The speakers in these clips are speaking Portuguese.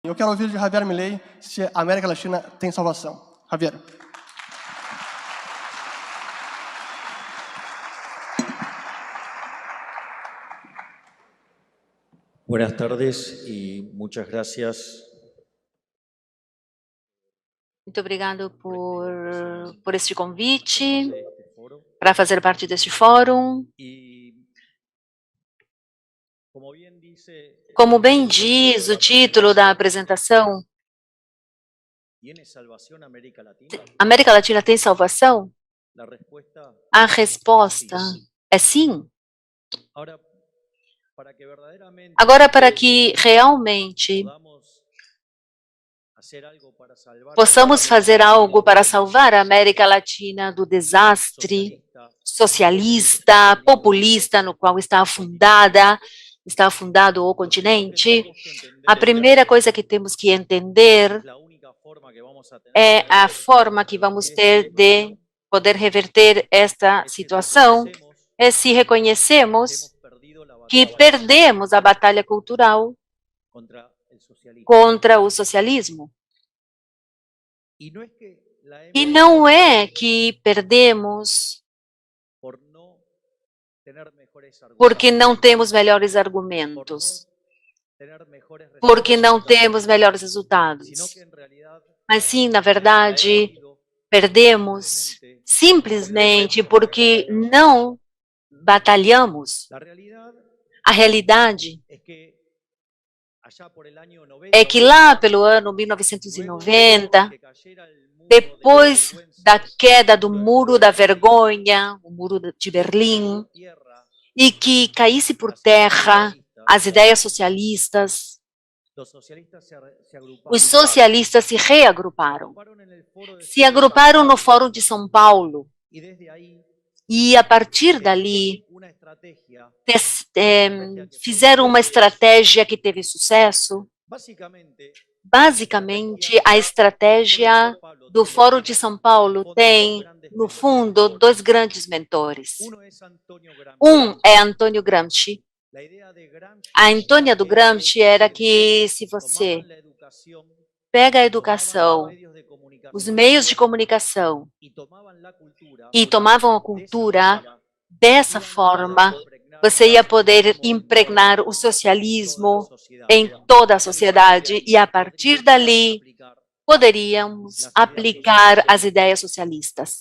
Eu quero ouvir de Javier Milei se a América Latina tem salvação. Javier. Buenas tardes y muchas gracias. Muito obrigado por este convite para fazer parte deste fórum. Como bem diz o título da apresentação, América Latina tem salvação? A resposta é sim. Agora, para que realmente possamos fazer algo para salvar a América Latina do desastre socialista, populista, no qual está afundado o continente, a primeira coisa que temos que entender é a forma que vamos ter de poder reverter esta situação, é se reconhecemos que perdemos a batalha cultural contra o socialismo. E não é que perdemos porque não temos melhores argumentos, porque não temos melhores resultados, mas sim, na verdade, perdemos simplesmente porque não batalhamos. A realidade é que lá pelo ano 1990, depois da queda do Muro da Vergonha, o Muro de Berlim, e que caísse por terra as ideias socialistas, os socialistas se reagruparam. Se agruparam no Fórum de São Paulo e, a partir dali, fizeram uma estratégia que teve sucesso. Basicamente, a estratégia do Fórum de São Paulo tem, no fundo, dois grandes mentores. Um é Antônio Gramsci. A Antônia do Gramsci era que, se você pega a educação, os meios de comunicação e tomavam a cultura, dessa forma, você ia poder impregnar o socialismo em toda a sociedade e, a partir dali, poderíamos aplicar as ideias socialistas.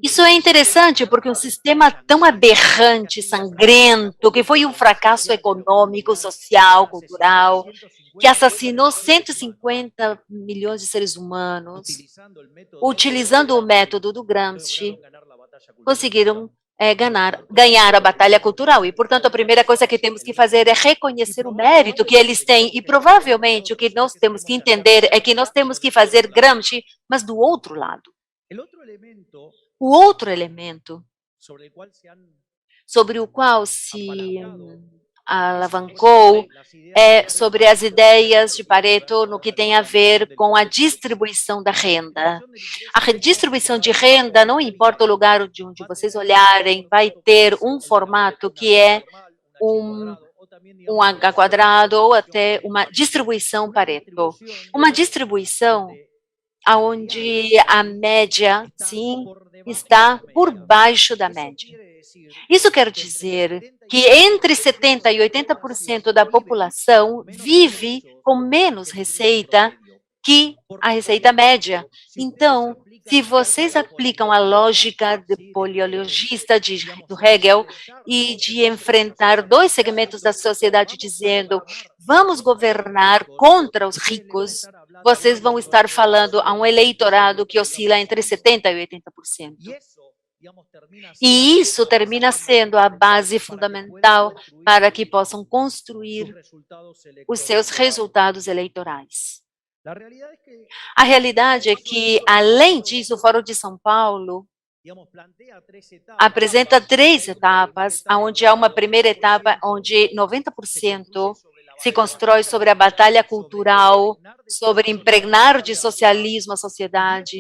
Isso é interessante porque um sistema tão aberrante, sangrento, que foi um fracasso econômico, social, cultural, que assassinou 150 milhões de seres humanos, utilizando o método do Gramsci, conseguiram ganhar a batalha cultural. E, portanto, a primeira coisa que temos que fazer é reconhecer o mérito que eles têm. E, provavelmente, o que nós temos que entender é que nós temos que fazer Gramsci, mas do outro lado. O outro elemento sobre o qual se alavancou é sobre as ideias de Pareto no que tem a ver com a distribuição da renda. A redistribuição de renda, não importa o lugar de onde vocês olharem, vai ter um formato que é um H quadrado ou até uma distribuição Pareto. Uma distribuição onde a média, sim, está por baixo da média. Isso quer dizer que entre 70% e 80% da população vive com menos receita que a receita média. Então, se vocês aplicam a lógica de poliologista do Hegel e de enfrentar dois segmentos da sociedade dizendo vamos governar contra os ricos, vocês vão estar falando a um eleitorado que oscila entre 70% e 80%. E isso termina sendo a base fundamental para que possam construir os seus resultados eleitorais. A realidade é que, além disso, o Fórum de São Paulo apresenta 3 etapas, onde há uma primeira etapa onde 90% se constrói sobre a batalha cultural, sobre impregnar de socialismo a sociedade,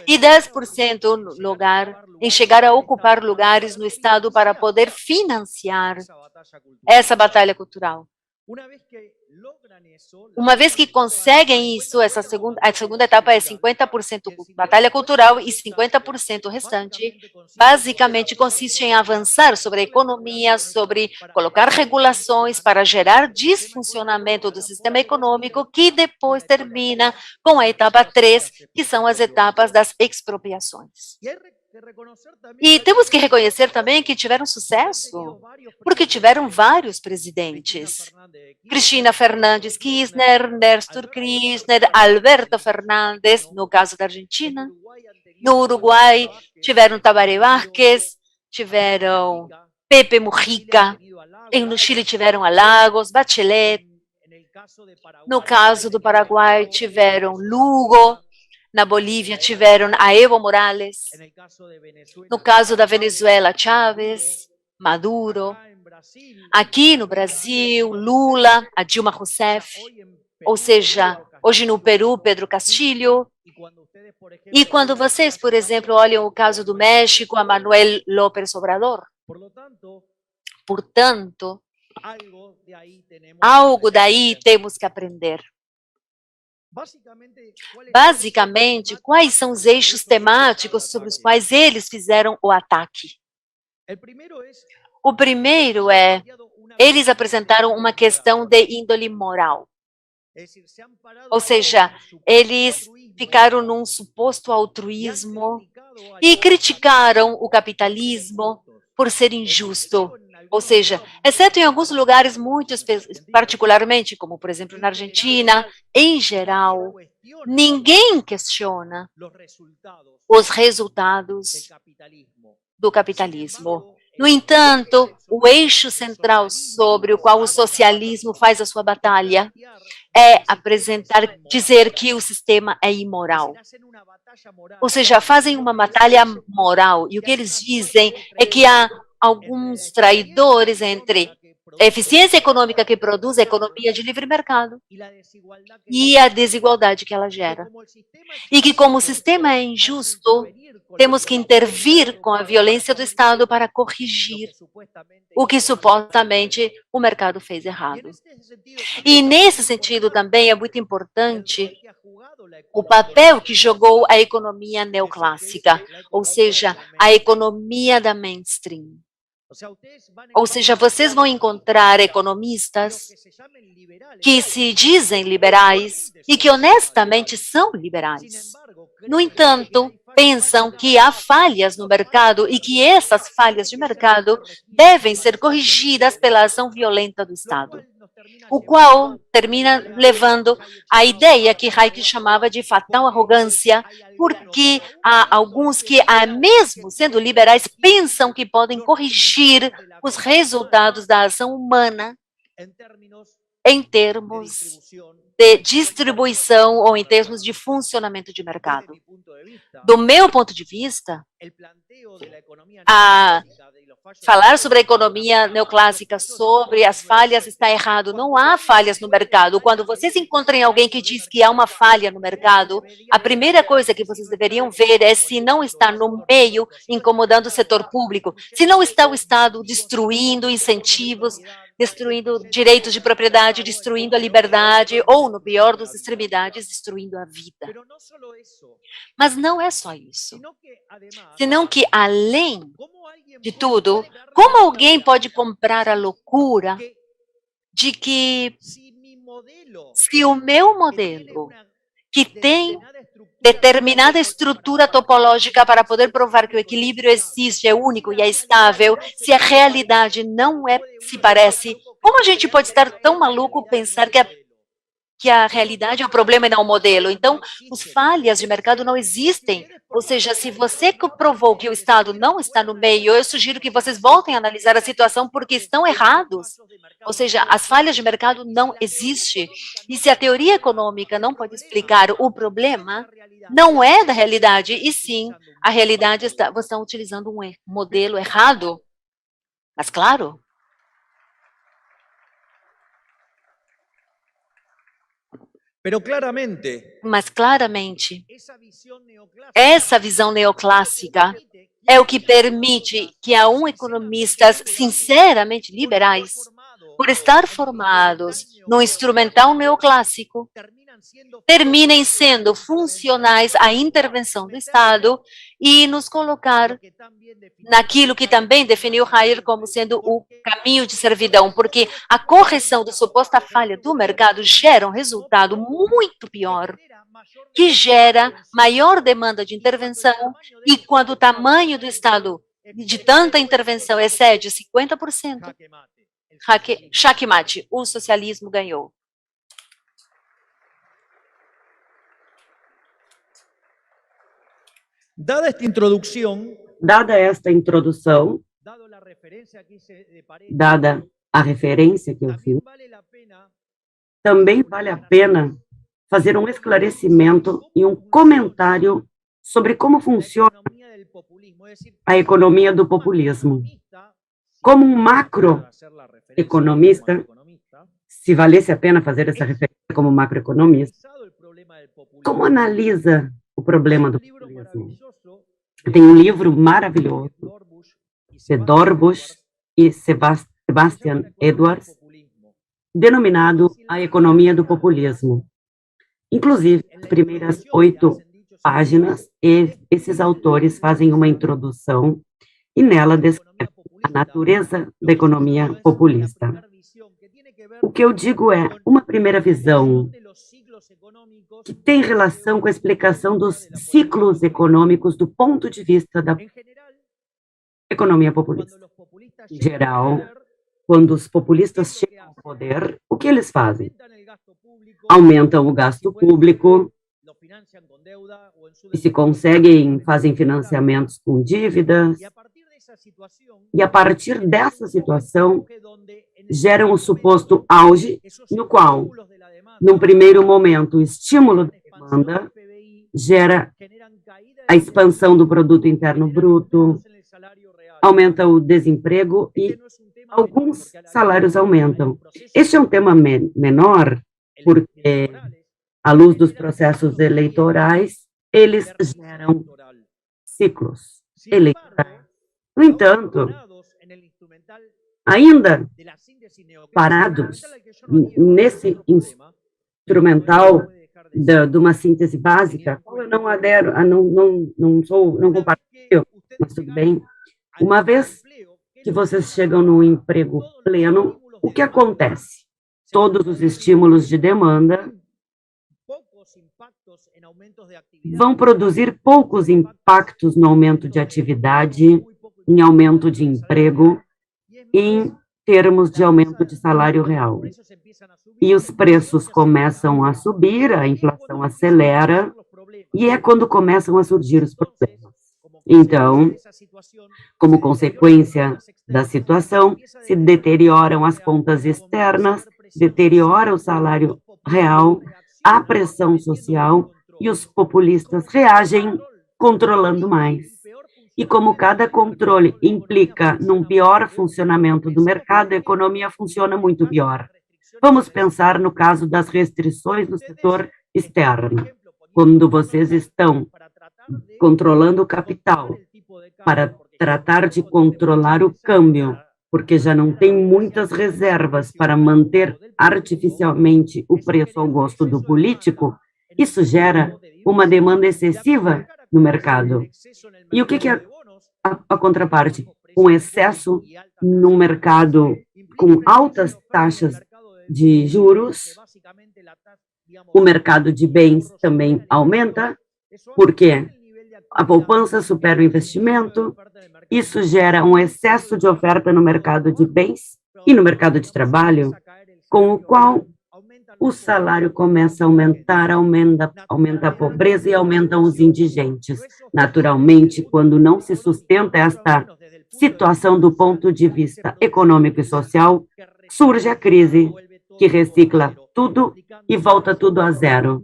e 10% no lugar em chegar a ocupar lugares no Estado para poder financiar essa batalha cultural. Uma vez que conseguem isso, a segunda etapa é 50% batalha cultural e 50% restante, basicamente consiste em avançar sobre a economia, sobre colocar regulações para gerar disfuncionamento do sistema econômico, que depois termina com a etapa 3, que são as etapas das expropriações. E temos que reconhecer também que tiveram sucesso, porque tiveram vários presidentes. Cristina Fernández Kirchner, Néstor Kirchner, Alberto Fernández, no caso da Argentina. No Uruguai, tiveram Tabaré Vázquez, tiveram Pepe Mujica. No Chile, tiveram Lagos, Bachelet. No caso do Paraguai, tiveram Lugo. Na Bolívia, tiveram a Evo Morales. No caso da Venezuela, Chávez, Maduro. Aqui no Brasil, Lula, a Dilma Rousseff. Ou seja, hoje no Peru, Pedro Castillo. E quando vocês, por exemplo, olham o caso do México, a Manuel López Obrador. Portanto, algo daí temos que aprender. Basicamente, quais são os eixos temáticos sobre os quais eles fizeram o ataque? O primeiro é, eles apresentaram uma questão de índole moral. Ou seja, eles ficaram num suposto altruísmo e criticaram o capitalismo por ser injusto. Ou seja, exceto em alguns lugares muito particularmente, como por exemplo na Argentina, em geral, ninguém questiona os resultados do capitalismo. No entanto, o eixo central sobre o qual o socialismo faz a sua batalha é dizer que o sistema é imoral. Ou seja, fazem uma batalha moral, e o que eles dizem é que há alguns traidores entre a eficiência econômica que produz a economia de livre mercado e a desigualdade que ela gera. E que, como o sistema é injusto, temos que intervir com a violência do Estado para corrigir o que supostamente o mercado fez errado. E nesse sentido também é muito importante o papel que jogou a economia neoclássica, ou seja, a economia da mainstream. Ou seja, vocês vão encontrar economistas que se dizem liberais e que honestamente são liberais. No entanto, pensam que há falhas no mercado e que essas falhas de mercado devem ser corrigidas pela ação violenta do Estado, o qual termina levando à ideia que Hayek chamava de fatal arrogância, porque há alguns que, mesmo sendo liberais, pensam que podem corrigir os resultados da ação humana em termos de distribuição ou em termos de funcionamento de mercado. Do meu ponto de vista, falar sobre a economia neoclássica, sobre as falhas, está errado. Não há falhas no mercado. Quando vocês encontrem alguém que diz que há uma falha no mercado, a primeira coisa que vocês deveriam ver é se não está no meio incomodando o setor público, se não está o Estado destruindo incentivos, destruindo direitos de propriedade, destruindo a liberdade, ou, no pior das extremidades, destruindo a vida. Mas não é só isso. Senão que, além de tudo, como alguém pode comprar a loucura de que se o meu modelo, que tem determinada estrutura topológica para poder provar que o equilíbrio existe, é único e é estável, se a realidade não se parece, como a gente pode estar tão maluco pensar que a realidade é o problema e não o modelo? Então, as falhas de mercado não existem. Ou seja, se você provou que o Estado não está no meio, eu sugiro que vocês voltem a analisar a situação porque estão errados. Ou seja, as falhas de mercado não existem. E se a teoria econômica não pode explicar o problema, não é da realidade, e sim, a realidade você está utilizando um modelo errado. Mas, claro, mas claramente, essa visão neoclássica é o que permite que economistas sinceramente liberais, por estar formados no instrumental neoclássico, terminem sendo funcionais à intervenção do Estado e nos colocar naquilo que também definiu Hayek como sendo o caminho de servidão, porque a correção da suposta falha do mercado gera um resultado muito pior, que gera maior demanda de intervenção, e quando o tamanho do Estado de tanta intervenção excede 50%, xaque mate, o socialismo ganhou. Dada esta introdução, Dada esta introdução, dada a referência que eu fiz, também vale a pena fazer um esclarecimento e um comentário sobre como funciona a economia do populismo. Como um macroeconomista, se valesse a pena fazer essa referência como macroeconomista, como analisa o problema do populismo? Tem um livro maravilhoso de Dorbush e Sebastian Edwards, denominado A Economia do Populismo. Inclusive, as primeiras 8 páginas, esses autores fazem uma introdução e nela descrevem a natureza da economia populista. O que eu digo é uma primeira visão que tem relação com a explicação dos ciclos econômicos do ponto de vista da economia populista. Em geral, quando os populistas chegam ao poder, o que eles fazem? Aumentam o gasto público, e se conseguem, fazem financiamentos com dívidas, e a partir dessa situação, geram o suposto auge, no qual, num primeiro momento, o estímulo da demanda gera a expansão do produto interno bruto, aumenta o desemprego e alguns salários aumentam. Este é um tema menor, porque, à luz dos processos eleitorais, eles geram ciclos eleitorais. No entanto, ainda parados nesse instrumental de uma síntese básica, eu não adero, não compartilho, mas tudo bem. Uma vez que vocês chegam no emprego pleno, o que acontece? Todos os estímulos de demanda vão produzir poucos impactos no aumento de atividade, em aumento de emprego, em termos de aumento de salário real. E os preços começam a subir, a inflação acelera, e é quando começam a surgir os problemas. Então, como consequência da situação, se deterioram as contas externas, deteriora o salário real, a pressão social, e os populistas reagem controlando mais. E como cada controle implica num pior funcionamento do mercado, a economia funciona muito pior. Vamos pensar no caso das restrições no setor externo. Quando vocês estão controlando o capital para tratar de controlar o câmbio, porque já não tem muitas reservas para manter artificialmente o preço ao gosto do político, isso gera uma demanda excessiva no mercado. E o que é a contraparte? Um excesso no mercado com altas taxas de juros, o mercado de bens também aumenta, porque a poupança supera o investimento, isso gera um excesso de oferta no mercado de bens e no mercado de trabalho, com o qual o salário começa a aumentar, aumenta a pobreza e aumentam os indigentes. Naturalmente, quando não se sustenta esta situação do ponto de vista econômico e social, surge a crise, que recicla tudo e volta tudo a zero,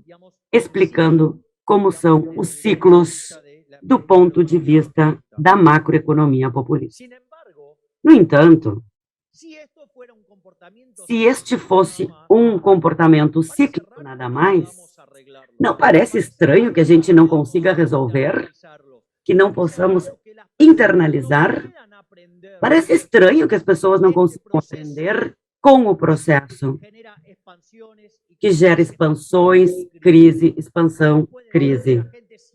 explicando como são os ciclos do ponto de vista da macroeconomia populista. No entanto, se este fosse um comportamento cíclico, nada mais, não parece estranho que a gente não consiga resolver, que não possamos internalizar? Parece estranho que as pessoas não consigam aprender com o processo, que gera expansões, crise, expansão, crise.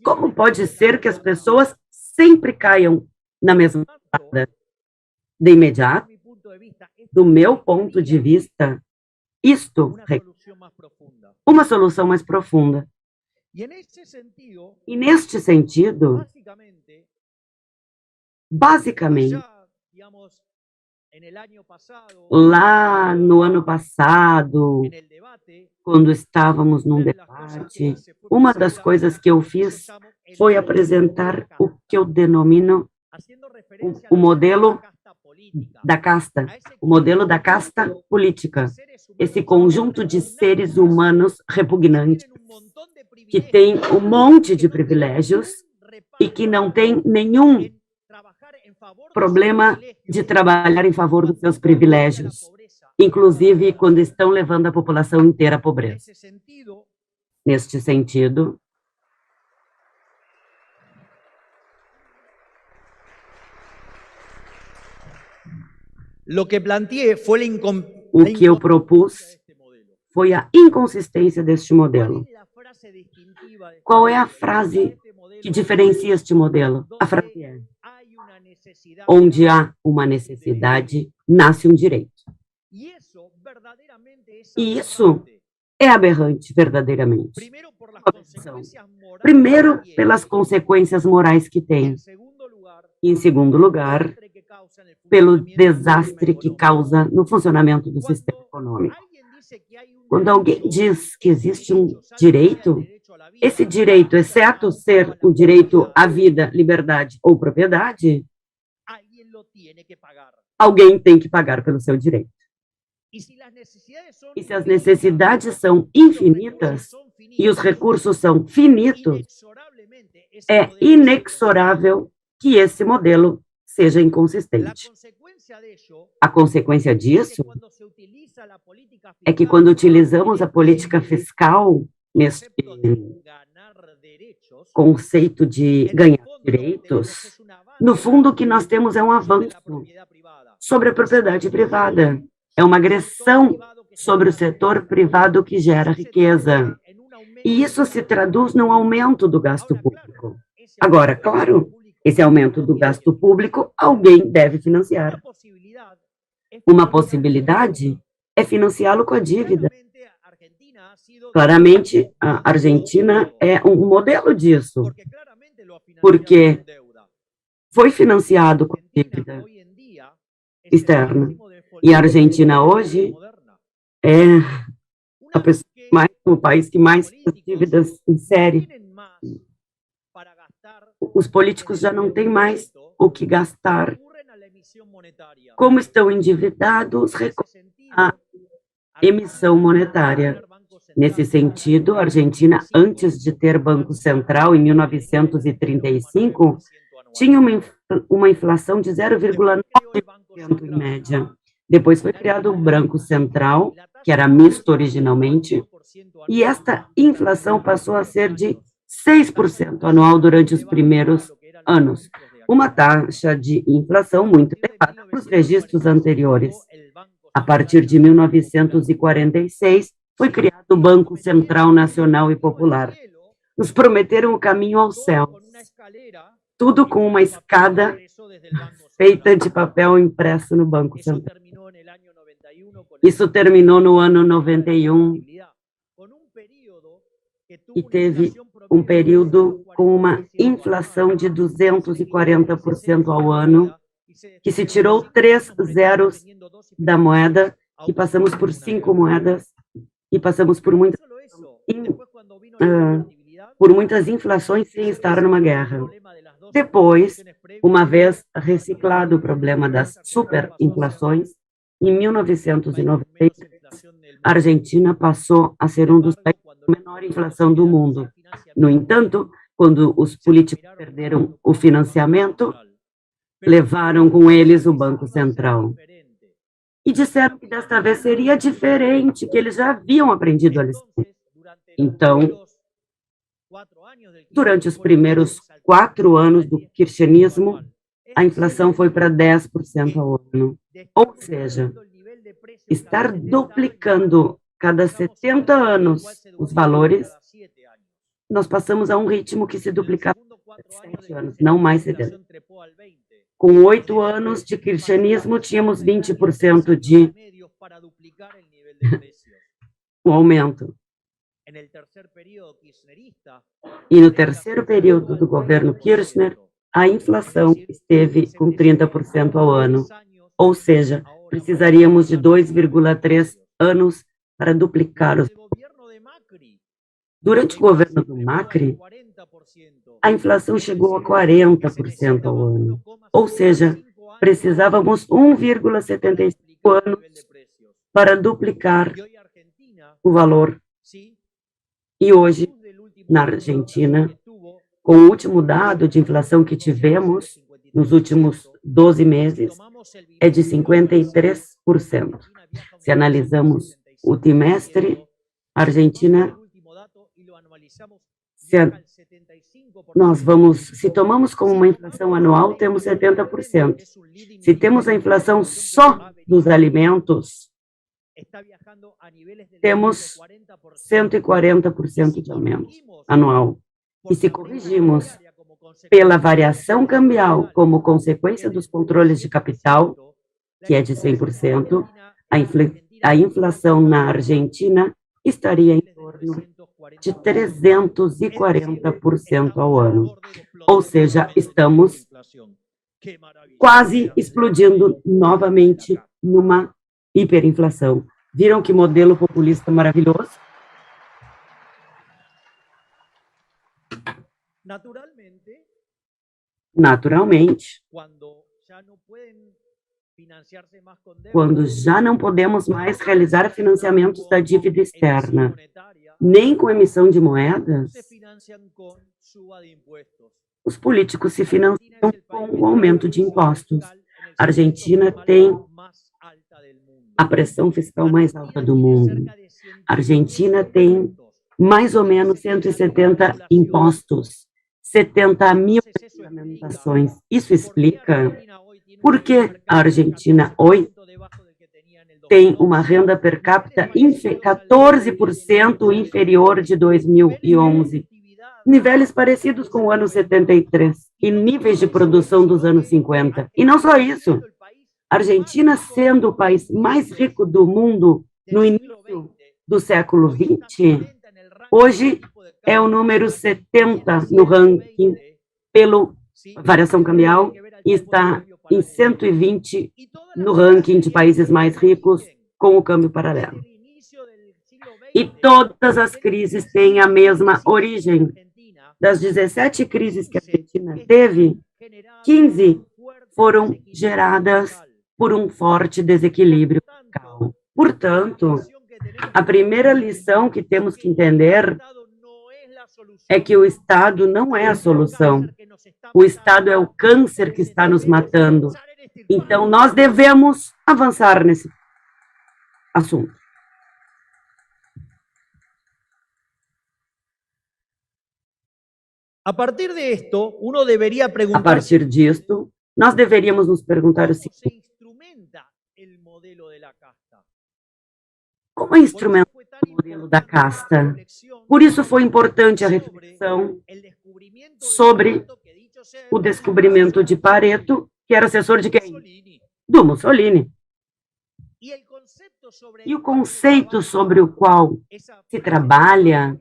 Como pode ser que as pessoas sempre caiam na mesma parada? De imediato, do meu ponto de vista, isto requer uma solução mais profunda. E neste sentido, basicamente, lá no ano passado, quando estávamos num debate, uma das coisas que eu fiz foi apresentar o que eu denomino o modelo da casta, o modelo da casta política, esse conjunto de seres humanos repugnantes, que tem um monte de privilégios e que não tem nenhum problema de trabalhar em favor dos seus privilégios, inclusive quando estão levando a população inteira à pobreza. Neste sentido, o que eu propus foi a inconsistência deste modelo. Qual é a frase que diferencia este modelo? A frase é: onde há uma necessidade, nasce um direito. E isso é aberrante, verdadeiramente. Primeiro, pelas consequências morais que tem. E, em segundo lugar, pelo desastre que causa no funcionamento do sistema econômico. Quando alguém diz que existe um direito, esse direito, exceto ser o direito à vida, liberdade ou propriedade, alguém tem que pagar pelo seu direito. E se as necessidades são infinitas e os recursos são finitos, é inexorável que esse modelo seja inconsistente. A consequência disso é que quando utilizamos a política fiscal nesse conceito de ganhar direitos, no fundo o que nós temos é um avanço sobre a propriedade privada. É uma agressão sobre o setor privado que gera riqueza. E isso se traduz num aumento do gasto público. Agora, claro, esse aumento do gasto público, alguém deve financiar. Uma possibilidade é financiá-lo com a dívida. Claramente, a Argentina é um modelo disso, porque foi financiado com dívida externa. E a Argentina hoje é o país que mais faz dívidas em série. Os políticos já não têm mais o que gastar. Como estão endividados, recorrem à emissão monetária. Nesse sentido, a Argentina, antes de ter Banco Central, em 1935, tinha uma inflação de 0,9% em média. Depois foi criado o Banco Central, que era misto originalmente, e esta inflação passou a ser de 6% anual durante os primeiros anos, uma taxa de inflação muito elevada para os registros anteriores. A partir de 1946, foi criado o Banco Central Nacional e Popular. Nos prometeram o caminho ao céu, tudo com uma escada feita de papel impresso no Banco Central. Isso terminou no ano 91 e teve um período com uma inflação de 240% ao ano, que se tirou 3 zeros da moeda e passamos por 5 moedas e passamos por muitas inflações sem estar numa guerra. Depois, uma vez reciclado o problema das superinflações, em 1993, a Argentina passou a ser um dos países com menor inflação do mundo. No entanto, quando os políticos perderam o financiamento, levaram com eles o Banco Central. E disseram que desta vez seria diferente, que eles já haviam aprendido a lição. Então, durante os primeiros 4 anos do kirchnerismo, a inflação foi para 10% ao ano. Ou seja, estar duplicando cada 70 anos os valores, nós passamos a um ritmo que se duplicava cada 7 anos, não mais 70. Com 8 anos de cristianismo, tínhamos 20% de o aumento. E no terceiro período do governo Kirchner, a inflação esteve com 30% ao ano, ou seja, precisaríamos de 2,3 anos para duplicar os. Durante o governo do Macri, a inflação chegou a 40% ao ano, ou seja, precisávamos 1,75 anos para duplicar o valor. E hoje, na Argentina, com o último dado de inflação que tivemos nos últimos 12 meses, é de 53%. Se analisamos o trimestre, a Argentina, se tomamos como uma inflação anual, temos 70%. Se temos a inflação só dos alimentos, temos 140% de aumento anual. E se corrigimos pela variação cambial como consequência dos controles de capital, que é de 100%, a inflação na Argentina estaria em torno de 340% ao ano. Ou seja, estamos quase explodindo novamente numa hiperinflação. Viram que modelo populista maravilhoso? Naturalmente, quando já não podemos mais realizar financiamentos da dívida externa, nem com emissão de moedas, os políticos se financiam com o aumento de impostos. A Argentina tem a pressão fiscal mais alta do mundo. A Argentina tem mais ou menos 170 impostos, 70 mil regulamentações. Isso explica por que a Argentina hoje tem uma renda per capita 14% inferior de 2011, níveis parecidos com o ano 73 e níveis de produção dos anos 50. E não só isso, a Argentina, sendo o país mais rico do mundo no início do século XX, hoje é o número 70 no ranking pela variação cambial e está em 120 no ranking de países mais ricos com o câmbio paralelo. E todas as crises têm a mesma origem. Das 17 crises que a Argentina teve, 15 foram geradas por um forte desequilíbrio fiscal. Portanto, a primeira lição que temos que entender é que o Estado não é a solução. O Estado é o câncer que está nos matando. Então, nós devemos avançar nesse assunto. A partir disto, nós deveríamos nos perguntar o seguinte: como é instrumentado o modelo da casta? Por isso foi importante a reflexão sobre o descobrimento de Pareto, que era assessor de quem? Do Mussolini. E o conceito sobre o qual se trabalha,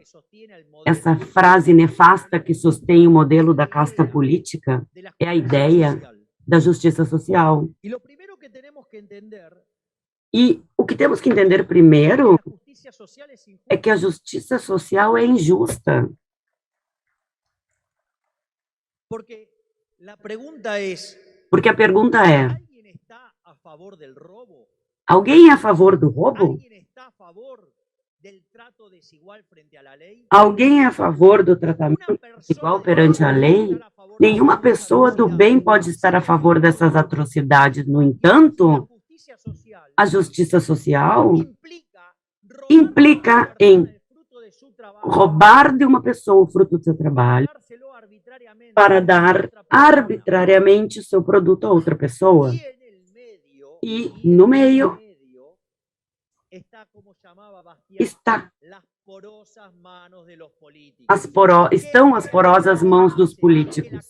essa frase nefasta que sustém o modelo da casta política, é a ideia da justiça social. E o que temos que entender primeiro é que a justiça social é injusta. Porque a pergunta é: alguém é a favor do roubo? Alguém é a favor do tratamento igual perante a lei? Nenhuma pessoa do bem pode estar a favor dessas atrocidades. No entanto, a justiça social implica em roubar de uma pessoa o fruto do seu trabalho para dar arbitrariamente o seu produto a outra pessoa. E, no meio, está estão as porosas mãos dos políticos,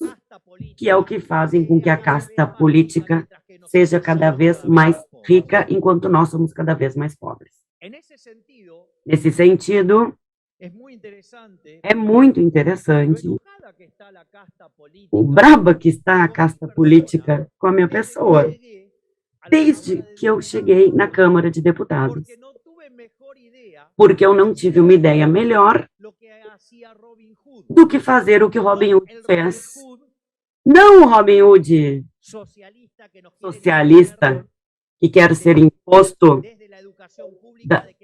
que é o que fazem com que a casta política seja cada vez mais rica, enquanto nós somos cada vez mais pobres. Nesse sentido, é muito interessante o braba que está a casta política com a minha pessoa, desde que eu cheguei na Câmara de Deputados, porque eu não tive uma ideia melhor do que fazer o que Robin Hood fez. Não o Robin Hood socialista que quer ser imposto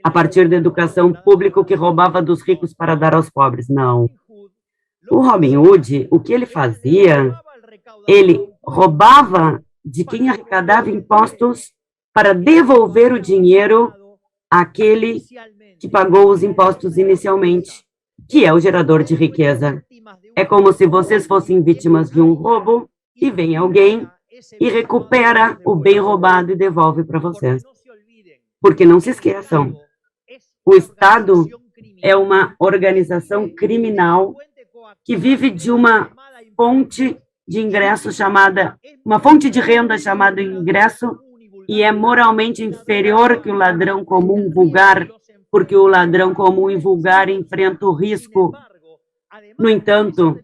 a partir da educação pública que roubava dos ricos para dar aos pobres. Não. O Robin Hood, o que ele fazia, ele roubava de quem arrecadava impostos para devolver o dinheiro àquele que pagou os impostos inicialmente, que é o gerador de riqueza. É como se vocês fossem vítimas de um roubo e vem alguém e recupera o bem roubado e devolve para vocês. Porque não se esqueçam, o Estado é uma organização criminal que vive de uma fonte de ingresso chamada, uma fonte de renda chamada ingresso, e é moralmente inferior que o ladrão comum vulgar, porque o ladrão comum e vulgar enfrenta o risco. No entanto,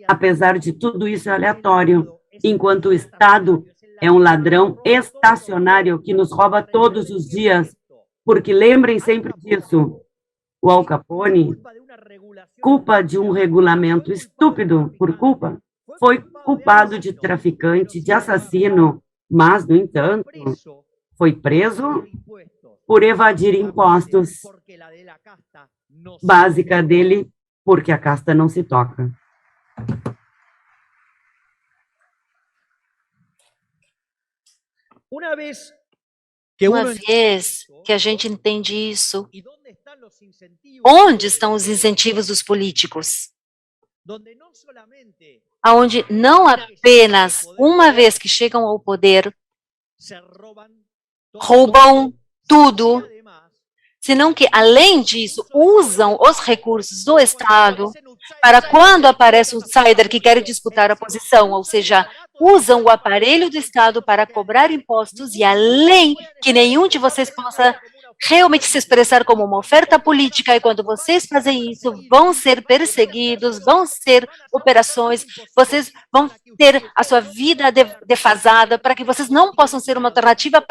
apesar de tudo isso, é aleatório, enquanto o Estado é um ladrão estacionário que nos rouba todos os dias, porque lembrem sempre disso, o Al Capone, culpa de um regulamento estúpido, foi culpado de traficante, de assassino, mas, no entanto, foi preso por evadir impostos, básica dele, porque a casta não se toca. Uma vez que a gente entende isso, onde estão os incentivos dos políticos? Onde não apenas, uma vez que chegam ao poder, roubam tudo, senão que, além disso, usam os recursos do Estado para quando aparece um outsider que quer disputar a posição, ou seja, usam o aparelho do Estado para cobrar impostos e, além que nenhum de vocês possa realmente se expressar como uma oferta política, e quando vocês fazem isso, vão ser perseguidos, vão ser operações, vocês vão ter a sua vida defasada para que vocês não possam ser uma alternativa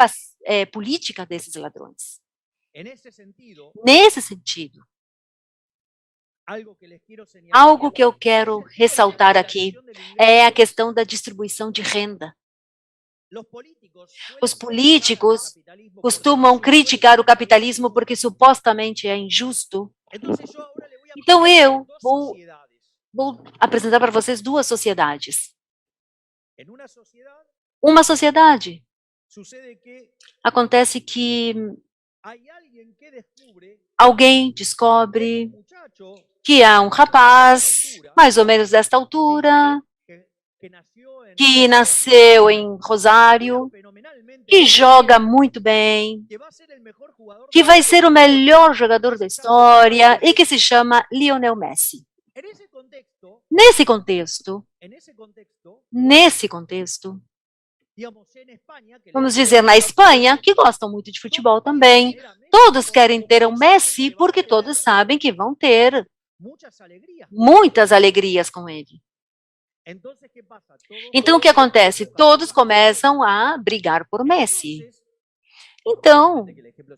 política desses ladrões. Nesse sentido, algo que eu quero ressaltar aqui é a questão da distribuição de renda. Os políticos costumam criticar o capitalismo porque supostamente é injusto. Então eu vou apresentar para vocês duas sociedades. Uma sociedade. Acontece que alguém descobre que há um rapaz, mais ou menos desta altura, que nasceu em Rosário, que joga muito bem, que vai ser o melhor jogador da história e que se chama Lionel Messi. Nesse contexto, vamos dizer na Espanha, que gostam muito de futebol também, todos querem ter um Messi porque todos sabem que vão ter muitas alegrias com ele. Então, o que acontece? Todos começam a brigar por Messi. Então,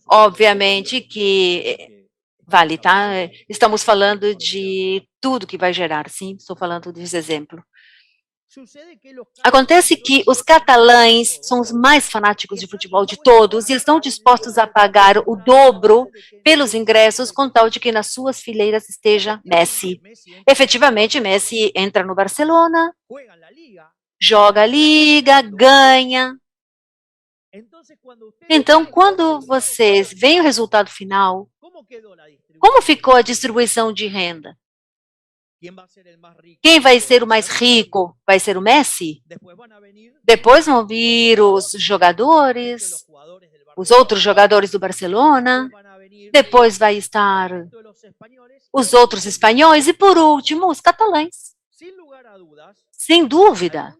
obviamente que vale, tá? Estamos falando de tudo que vai gerar, sim, estou falando desse exemplo. Acontece que os catalães são os mais fanáticos de futebol de todos e estão dispostos a pagar o dobro pelos ingressos com tal de que nas suas fileiras esteja Messi. Efetivamente, Messi entra no Barcelona, joga a liga, ganha. Então, quando vocês veem o resultado final, como ficou a distribuição de renda? Quem vai ser o mais rico? Vai ser o Messi? Depois vão vir os jogadores os outros jogadores do Barcelona, depois vai estar os outros espanhóis e, por último, os catalães. Sem dúvida,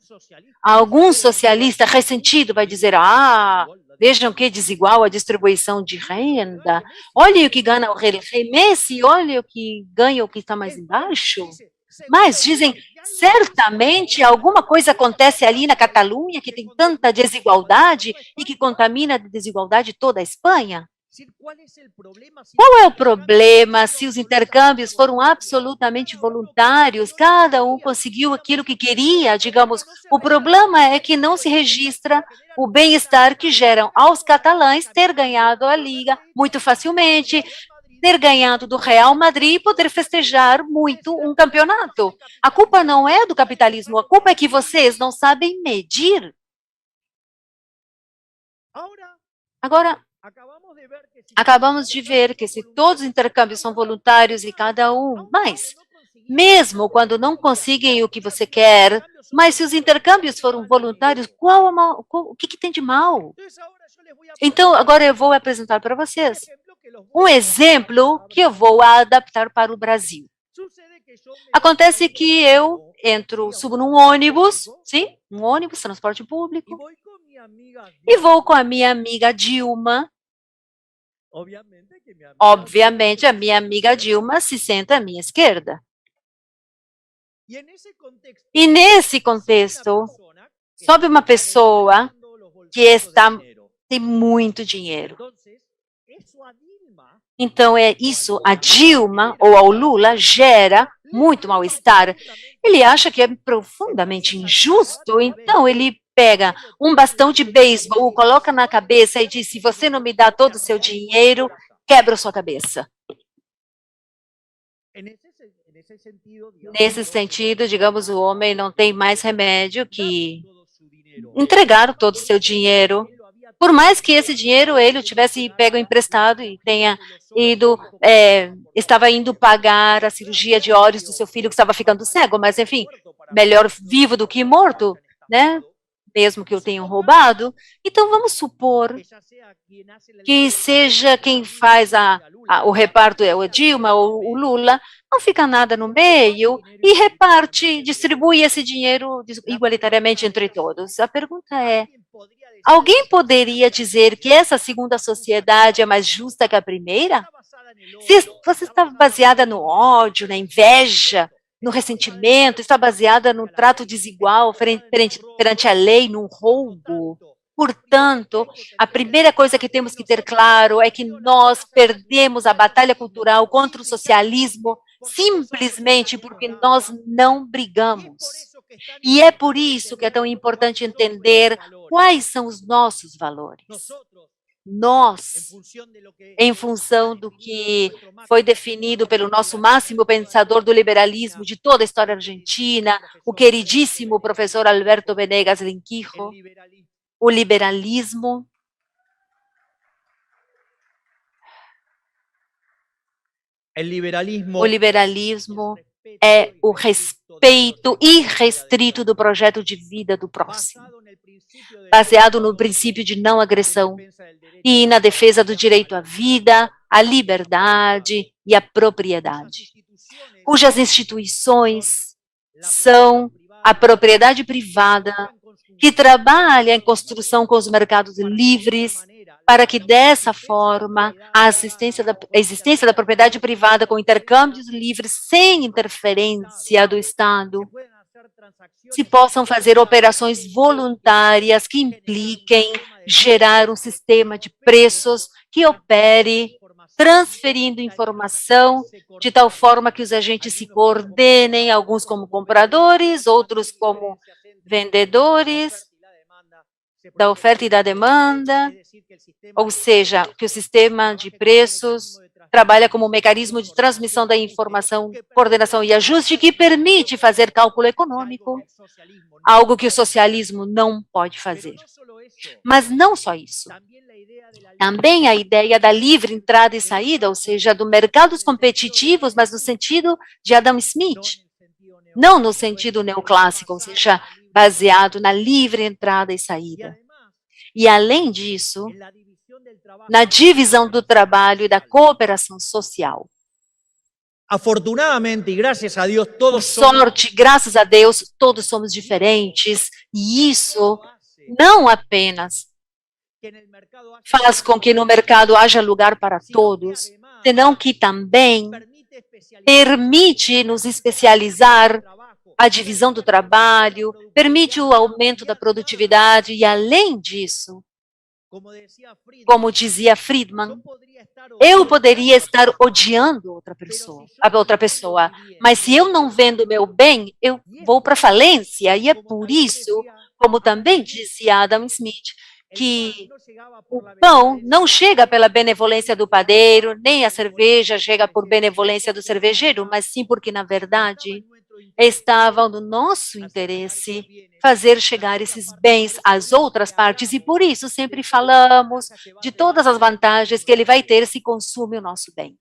algum socialista ressentido vai dizer: vejam que desigual a distribuição de renda, olha o que ganha o rei Messi, olha o que ganha o que está mais embaixo. Mas dizem, certamente alguma coisa acontece ali na Catalunha que tem tanta desigualdade e que contamina de desigualdade toda a Espanha. Qual é o problema se os intercâmbios foram absolutamente voluntários, cada um conseguiu aquilo que queria, digamos, o problema é que não se registra o bem-estar que geram aos catalães ter ganhado a Liga muito facilmente, ter ganhado do Real Madrid e poder festejar muito um campeonato. A culpa não é do capitalismo, a culpa é que vocês não sabem medir. Agora, acabamos de ver que se todos os intercâmbios são voluntários e cada um, mas mesmo quando não conseguem o que você quer, mas se os intercâmbios foram voluntários, o que tem de mal? Então, agora eu vou apresentar para vocês um exemplo que eu vou adaptar para o Brasil. Acontece que eu subo num ônibus, sim, um ônibus, transporte público, e vou com a minha amiga Dilma. Obviamente, a minha amiga Dilma se senta à minha esquerda. E nesse contexto, sobe uma pessoa que tem muito dinheiro. Então, a Dilma ou ao Lula gera muito mal-estar. Ele acha que é profundamente injusto, então ele pega um bastão de beisebol, o coloca na cabeça e diz: se você não me dá todo o seu dinheiro, quebra a sua cabeça. Nesse sentido, digamos, o homem não tem mais remédio que entregar todo o seu dinheiro. Por mais que esse dinheiro ele tivesse pego emprestado e tenha estava indo pagar a cirurgia de olhos do seu filho que estava ficando cego, mas enfim, melhor vivo do que morto, né? Mesmo que eu tenha roubado. Então vamos supor que seja quem faz o reparto é o Dilma ou o Lula, não fica nada no meio e distribui esse dinheiro igualitariamente entre todos. A pergunta é: alguém poderia dizer que essa segunda sociedade é mais justa que a primeira? Se você está baseada no ódio, na inveja, no ressentimento, está baseada no trato desigual perante a lei, num roubo. Portanto, a primeira coisa que temos que ter claro é que nós perdemos a batalha cultural contra o socialismo simplesmente porque nós não brigamos. E é por isso que é tão importante entender quais são os nossos valores. Nós, em função do que foi definido pelo nosso máximo pensador do liberalismo de toda a história argentina, o queridíssimo professor Alberto Venegas Linquijo, o liberalismo é o respeito irrestrito do projeto de vida do próximo, baseado no princípio de não agressão e na defesa do direito à vida, à liberdade e à propriedade, cujas instituições são a propriedade privada, que trabalha em construção com os mercados livres, para que, dessa forma, a existência da propriedade privada com intercâmbios livres, sem interferência do Estado, se possam fazer operações voluntárias que impliquem gerar um sistema de preços que opere transferindo informação de tal forma que os agentes se coordenem, alguns como compradores, outros como vendedores, da oferta e da demanda, ou seja, que o sistema de preços trabalha como um mecanismo de transmissão da informação, coordenação e ajuste que permite fazer cálculo econômico, algo que o socialismo não pode fazer. Mas não só isso. Também a ideia da livre entrada e saída, ou seja, do mercados competitivos, mas no sentido de Adam Smith, não no sentido neoclássico, ou seja, baseado na livre entrada e saída. E, além disso, na divisão do trabalho e da cooperação social. Afortunadamente y gracias a Dios, Por todos somos sorte, graças a Deus, todos somos diferentes, e isso não apenas faz com que no mercado haja lugar para todos, senão que também permite nos especializar a divisão do trabalho, permite o aumento da produtividade e, além disso, como dizia Friedman, eu poderia estar odiando a outra pessoa, mas se eu não vendo meu bem, eu vou para a falência. E é por isso, como também disse Adam Smith, que o pão não chega pela benevolência do padeiro, nem a cerveja chega por benevolência do cervejeiro, mas sim porque, na verdade, estava no nosso interesse fazer chegar esses bens às outras partes, e por isso sempre falamos de todas as vantagens que ele vai ter se consome o nosso bem.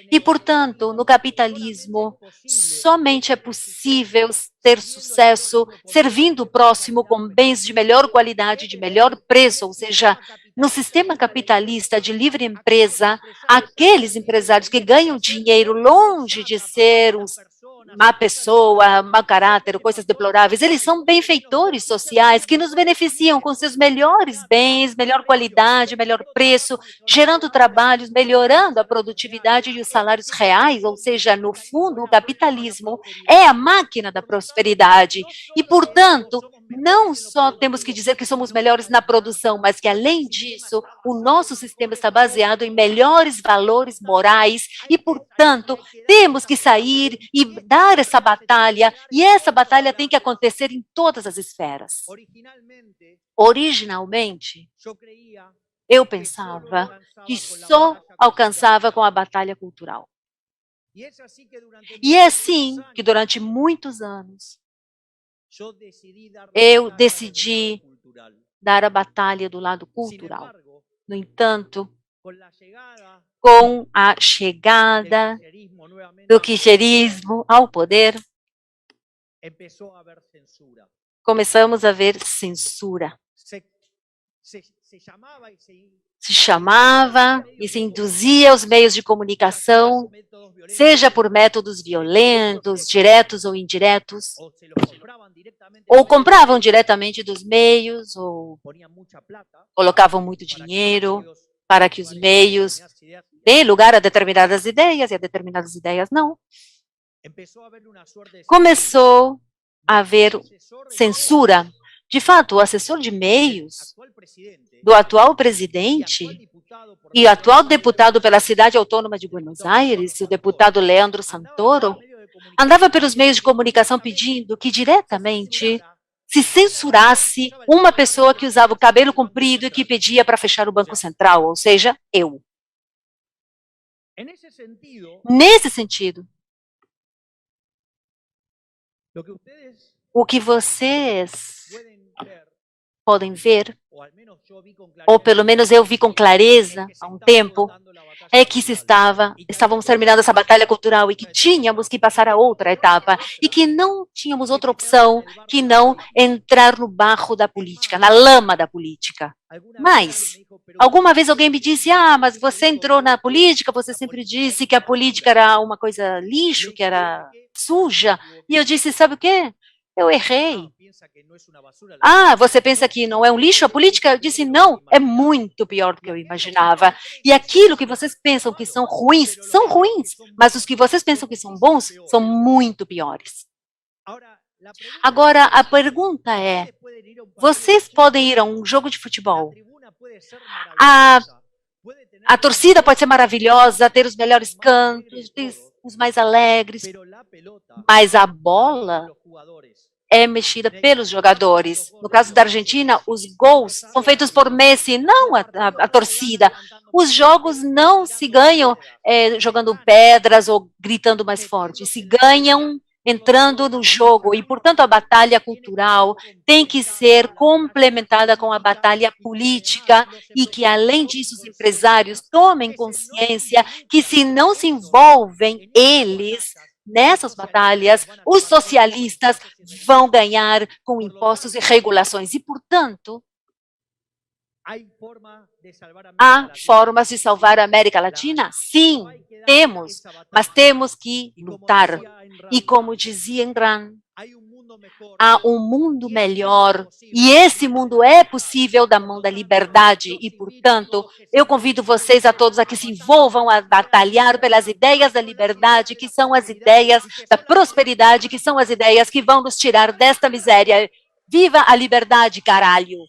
E, portanto, no capitalismo, somente é possível ter sucesso servindo o próximo com bens de melhor qualidade, de melhor preço, ou seja, no sistema capitalista de livre empresa, aqueles empresários que ganham dinheiro longe de ser má pessoa, mau caráter, coisas deploráveis, eles são benfeitores sociais que nos beneficiam com seus melhores bens, melhor qualidade, melhor preço, gerando trabalhos, melhorando a produtividade e os salários reais, ou seja, no fundo, o capitalismo é a máquina da prosperidade. E, portanto, não só temos que dizer que somos melhores na produção, mas que, além disso, o nosso sistema está baseado em melhores valores morais e, portanto, temos que sair e dar essa batalha, e essa batalha tem que acontecer em todas as esferas. Originalmente, eu pensava que só alcançava com a batalha cultural. E é assim que, durante muitos anos, eu decidi dar a batalha do lado cultural. No entanto, com a chegada do kirchnerismo ao poder, começamos a ver censura. Se chamava e se induzia os meios de comunicação, seja por métodos violentos, diretos ou indiretos, ou compravam diretamente dos meios, ou colocavam muito dinheiro para que os meios deem lugar a determinadas ideias, e a determinadas ideias não. Começou a haver censura. De fato, o assessor de meios do atual presidente e atual deputado pela cidade autônoma de Buenos Aires, o deputado Leandro Santoro, andava pelos meios de comunicação pedindo que diretamente se censurasse uma pessoa que usava o cabelo comprido e que pedia para fechar o Banco Central, ou seja, eu. Nesse sentido, o que vocês podem ver, ou pelo menos eu vi com clareza há um tempo, é que estávamos terminando essa batalha cultural e que tínhamos que passar a outra etapa e que não tínhamos outra opção que não entrar no barro da política, na lama da política. Mas, alguma vez alguém me disse, mas você entrou na política, você sempre disse que a política era uma coisa lixo, que era suja, e eu disse, sabe o quê? Eu errei. Você pensa que não é um lixo a política? Eu disse, não, é muito pior do que eu imaginava. E aquilo que vocês pensam que são ruins, mas os que vocês pensam que são bons, são muito piores. Agora, a pergunta é, vocês podem ir a um jogo de futebol, a torcida pode ser maravilhosa, ter os melhores cantos, os mais alegres, mas a bola é mexida pelos jogadores. No caso da Argentina, os gols são feitos por Messi, não a torcida. Os jogos não se ganham jogando pedras ou gritando mais forte, se ganham entrando no jogo, e, portanto, a batalha cultural tem que ser complementada com a batalha política e que, além disso, os empresários tomem consciência que, se não se envolvem eles nessas batalhas, os socialistas vão ganhar com impostos e regulações. E, portanto, Há formas de salvar a América Latina? Sim, temos, mas temos que lutar. E como dizia Enran, há um mundo melhor, e esse mundo é possível da mão da liberdade, e, portanto, eu convido vocês a todos a que se envolvam a batalhar pelas ideias da liberdade, que são as ideias da prosperidade, que são as ideias que vão nos tirar desta miséria. Viva a liberdade, caralho!